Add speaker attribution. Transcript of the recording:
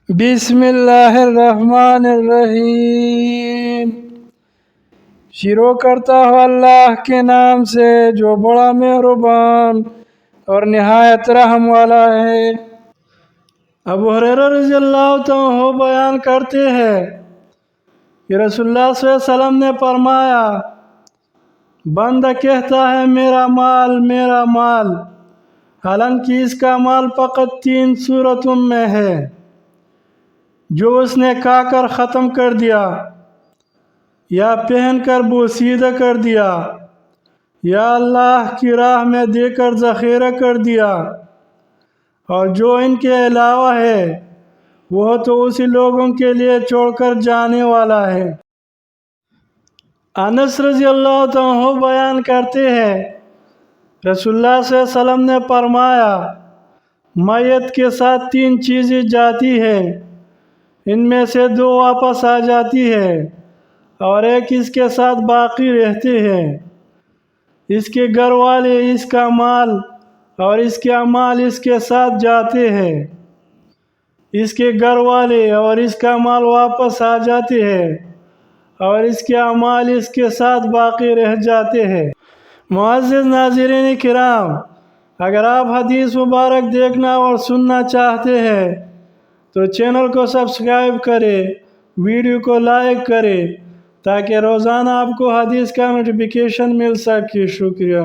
Speaker 1: بسم اللہ الرحمن الرحیم۔ شروع کرتا ہوں اللہ کے نام سے جو بڑا مہربان اور نہایت رحم والا ہے۔ ابو ہریرہ رضی اللہ عنہ بیان کرتے ہیں کہ رسول اللہ صلی اللہ علیہ وسلم نے فرمایا، بندہ کہتا ہے میرا مال میرا مال، حالانکہ اس کا مال فقط 3 صورتوں میں ہے جو اس نے کھا کر ختم کر دیا، یا پہن کر بوسیدہ کر دیا، یا اللہ کی راہ میں دے کر ذخیرہ کر دیا، اور جو ان کے علاوہ ہے وہ تو اسی لوگوں کے لیے چھوڑ کر جانے والا ہے۔ انس رضی اللہ عنہ بیان کرتے ہیں رسول اللہ صلی اللہ علیہ وسلم نے فرمایا، میت کے ساتھ 3 چیزیں جاتی ہیں، ان میں سے 2 واپس آ جاتی ہے اور ایک اس کے ساتھ باقی رہتے ہیں، اس کے گھر والے، اس کا مال اور اس کے اعمال اس کے ساتھ جاتے ہیں، اس کے گھر والے اور اس کا مال واپس آ جاتے ہیں اور اس کے اعمال اس کے ساتھ باقی رہ جاتے ہیں۔ معزز ناظرین کرام، اگر آپ حدیث مبارک دیکھنا اور سننا چاہتے ہیں تو چینل کو سبسکرائب کریں، ویڈیو کو لائک کریں تاکہ روزانہ آپ کو حدیث کا نوٹیفیکیشن مل سکے۔ شکریہ۔